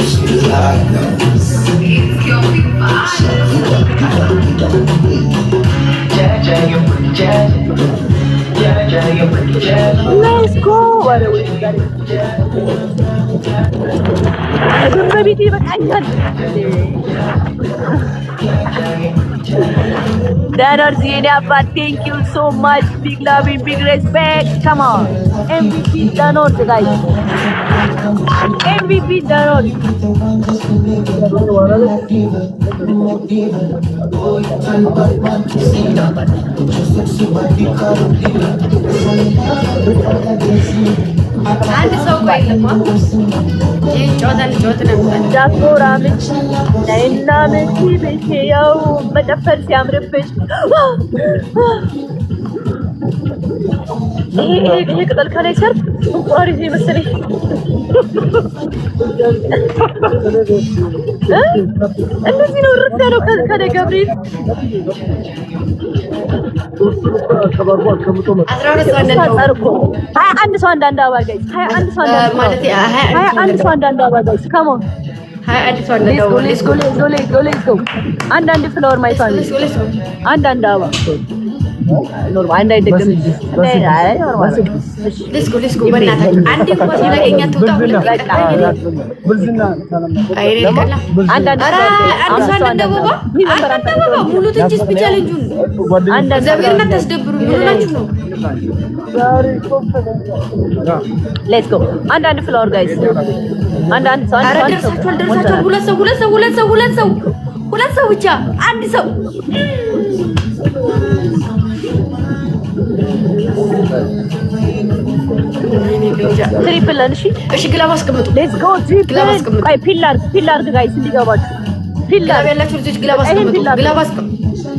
Let's go. What are we getting? Maybe even Danor Zenia, but thank you so much. Big love and big respect. Come on. MVP Danor, guys. MVP Danor. አንድ ሰው ቆይ ለማ ጆታን ዳኮራምች ነይና ምንቺ በሽያው መጨፈር ሲያምርብሽ ይሄ ቅጠል ከላይ ሰርፍ እንቁራሪት መሰለኝ እንደዚህ ነው ርፍ ያለው ከደ ገብርኤል 21 ሰው አንዳንድ አበባ ጋይስ 21 ሰው አንዳንድ አበባ ጋይስ ካም ኦን 21 ሰው አንዳንድ አበባ ሌትስ ጎ አንዳንድ ፍላወር ማይቷን አንዳንድ አበባ ኖርማል አንድ አይደለም ሌትስ ጎ በእናታችሁ አንዴ እንኳን ያገኛ ተውጣው አንዳንድ አበባ ሙሉ ትንሽ ብቻ ልጁን አንዳንድ ዘብርና ተስደብሩ ምን ናችሁ ነው ሌትስ ጎ አንዳንድ ፍላወር ጋይስ አንዳንድ ሰው ደርሳችኋል ሁለት ሰው ብቻ አንድ ሰው ትሪፕል እሺ ግላብ አስቀምጡ ሌትስ ጎ ትሪፕል አይ ፒላር ጋይስ እንዲገባችሁ ፒላር ያላችሁ ልጆች ግላብ አስቀምጡ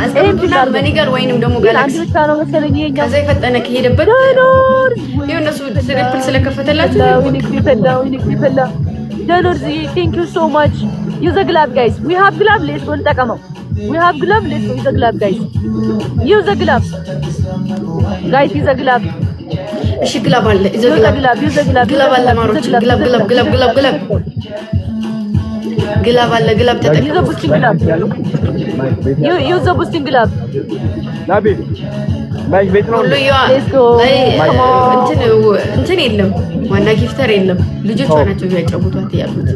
አስቀምጡና መኒገር ወይንም ደግሞ ጋላክሲ አንድ ብቻ ነው መሰለኝ ይሄኛ ከዛ የፈጠነ ከሄደበት ይሄ እነሱ ትሪፕል ስለከፈተላችሁ ይፈላ ዶኖር ዚ ቴንክ ዩ ሶ ማች ዩዝ ዘ ግላብ ጋይስ ዊ ሃቭ ግላብ ሌትስ ጎ እንጠቀመው we have glove let's use the glove guys use the glove guys use the glove እሺ ግላብ አለ use the glove ግላብ አለ ማሮች ግላብ አለ ግላብ ተጠቅሙ use the boosting glove use the boosting glove ናቢ ማይ ቤት ነው let's go እንትን የለም ዋና ጊፍተር የለም ልጆች ናቸው ያጫውቷት ያሉት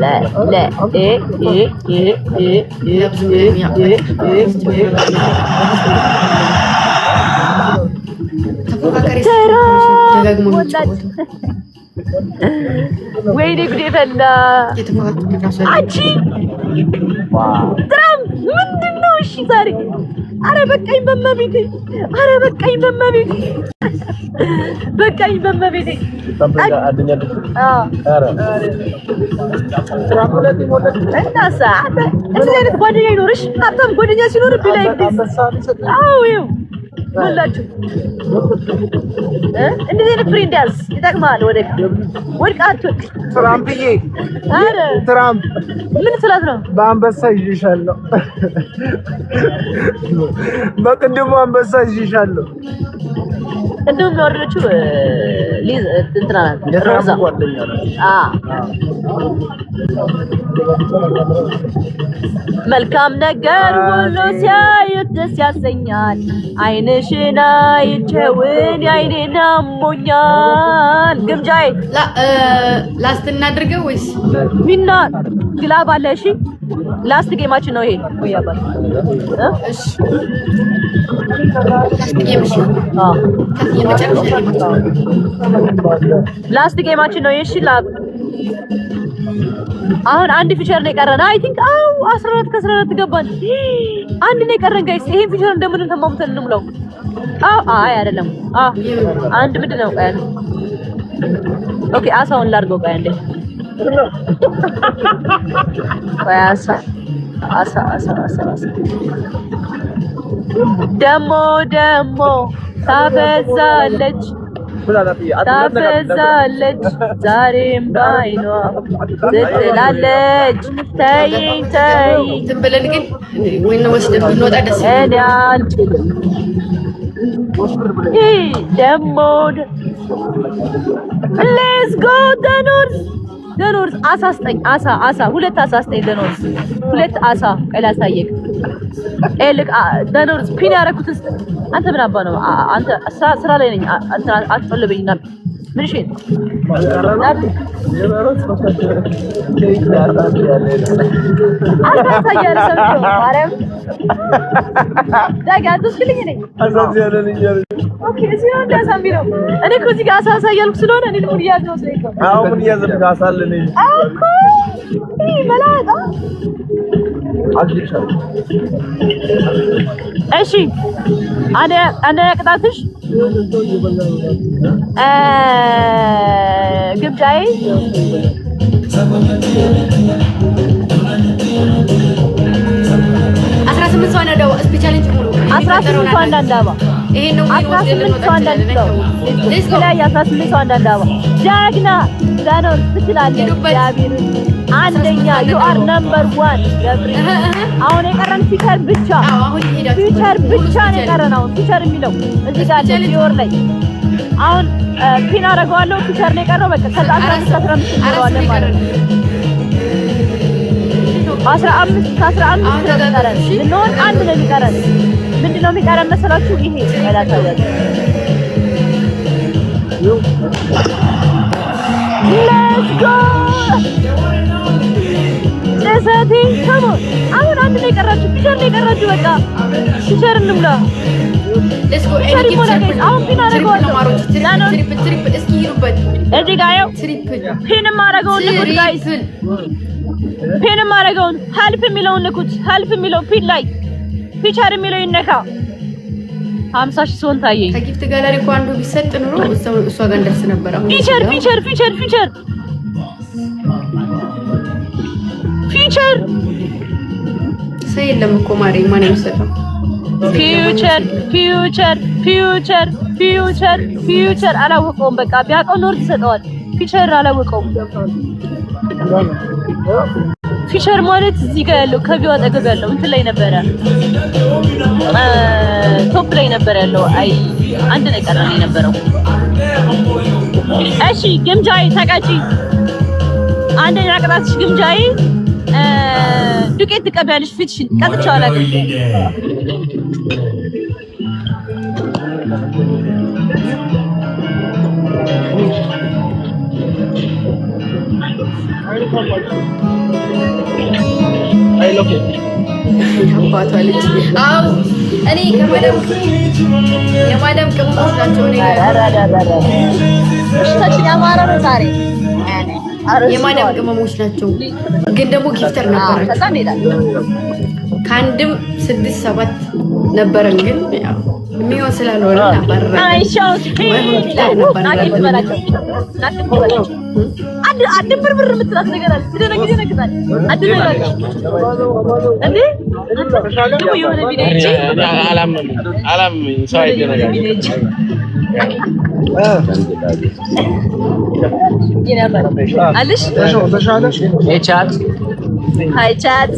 لا ወይኔ ጉዴ ፈላ አንቺ ትራም ምንድነው እሺ ዛሬ አረ በቃኝ በመቤቴ ተበጋ አደኛለሽ አረ ትራም ለቲ ሞለት እና ሰዓት እዚህ አይነት ጓደኛ ይኖርሽ ሀብታም ጓደኛ ሲኖር ቢላይ አው ይው ወላችሁ እንደዚህ አይነት ፍሬንድ ያዝ ይጠቅማል ወድቃት ትራምፕዬ አረ ትራምፕ ምን ስላት ነው በአንበሳ ይዤሻለሁ በቅድሙ አንበሳ ይዤሻለሁ እንደውም ያወረደችው ሊዝ እንትና ሮዛ መልካም ነገር ሁሉ ሲያዩት ደስ ያሰኛል አይንሽና አይቼውን አይኔና ሞኛል ግምጃይ ላስት እናድርገው ወይስ ሚና ግላብ አለ እሺ ላስት ጌማችን ነው ይሄ ወይ አባል እሺ ላስት ጌማችን ነው እሺ ላብ አሁን አንድ ፊቸር ነው የቀረን አይ ቲንክ 14 ከ14 ገባን አንድ ነው የቀረን ጋይስ ይሄን ፊቸር እንደምን ተማምተን እንምለው አይ አይደለም አንድ ምንድን ነው ቀን ኦኬ አሳውን ላድርገው ቀን እንዴ አሳ ደሞ ታበዛለች ዛሬም ባይኗ ትላለች ተይኝ ዝም ብለን ግን ወይኔ ወስደን ብንወጣ ደስ ይላል ደሞ ሌትስ ጎ ደኖርስ አሳ ስጠኝ። አሳ ሁለት አሳ ስጠኝ ደኖርስ። ሁለት አሳ ቀላ ሳይክ ኤልክ ደኖርስ ፒን ያረኩትስ አንተ ምን አባ ነው አንተ ስራ ላይ ነኝ። አንተ አትፈልበኝና ምን እሺ እሺ አንደ ቅጣትሽ ግብዣዬ 18 ሰው አንዳንዳባ ስፔሻሊቲ ሙሉ 18 ሰው አንዳንዳባ ይሄ ነው ወይ ወስደን ነው ላይ 18 ሰው አንዳንዳባ ጀግና ዳኖር ትችላለህ። እግዚአብሔር አንደኛ you are number 1 ገብሬ። አሁን የቀረን ፊቸር ብቻ ፊቸር ብቻ ነው የቀረን። አሁን ፊቸር የሚለው እዚህ ጋር አለ ፊዮር ላይ አሁን ፒን አደርገዋለሁ። ፊቸር ነው የቀረው። በቃ ከዛ 15 እንለዋለን ማለት ነው። 15 ከ15 ነው የሚቀረን። ልንሆን አንድ ነው የሚቀረን። ምንድነው የሚቀረን መሰላችሁ? ይሄ ያላታያችሁ let's go ጀሰቲ come on አሁን አንድ ነው የቀራችሁ። ፊቸር ነው የቀራችሁ። በቃ ፊቸር እንሙላ። let's go አሁን ፒን አደርገዋለሁ። ትሪፕል እስኪ ይሩበት እዚህ ጋር ያው ትሪፕል ፒን ማረጋውን ንኩት ጋይስ። ፒን ማረጋውን ሄልፕ የሚለውን ንኩት። ሄልፕ የሚለው ፒን ላይ ፊቸር የሚለው ይነካ። 50 ሺህ ሰውን ታየኝ። ከጊፍት ጋላሪ እኮ አንዱ ቢሰጥ ኑሮ እሷ ጋር እንደርስ ነበር። አሁን ፊቸር ሰይ የለም እኮ ማሪ ማን የሚሰጠው ፊቸር አላወቀውም። በቃ ቢያውቀው ኖር ይሰጠዋል። ፊቸር አላወቀውም። ፊቸር ማለት እዚህ ጋር ያለው ከቢው አጠገብ ያለው እንትን ላይ ነበረ፣ ቶፕ ላይ ነበር ያለው። አይ አንድ ነው ቀረን የነበረው። እሺ ግምጃዬ ተቀጪ። አንደኛ ቅጣትሽ ግምጃዬ ዱቄት ትቀበያለሽ። ፊትሽን ቀጥቻው አላውቅም። አባቷ ልጅ አው እኔ የማዳም ቅመሞች ናቸው። እኔ እሺ ያማረ ነው ዛሬ የማዳም ቅመሞች ናቸው። ግን ደግሞ ጊፍተር ነበራቸው። ከአንድም 6 7 ነበረን። ግን ያው የሚሆን ስላልሆነ ነበር። አይሻው አድብርብር የምትላት ነገር አለ። ትደነግጥ ይነግጣል። አድብርብር እንዴ ደግሞ የሆነ ቪዲዮ አላም ሰው አይደረጋል። አለሽ ሃይ ቻት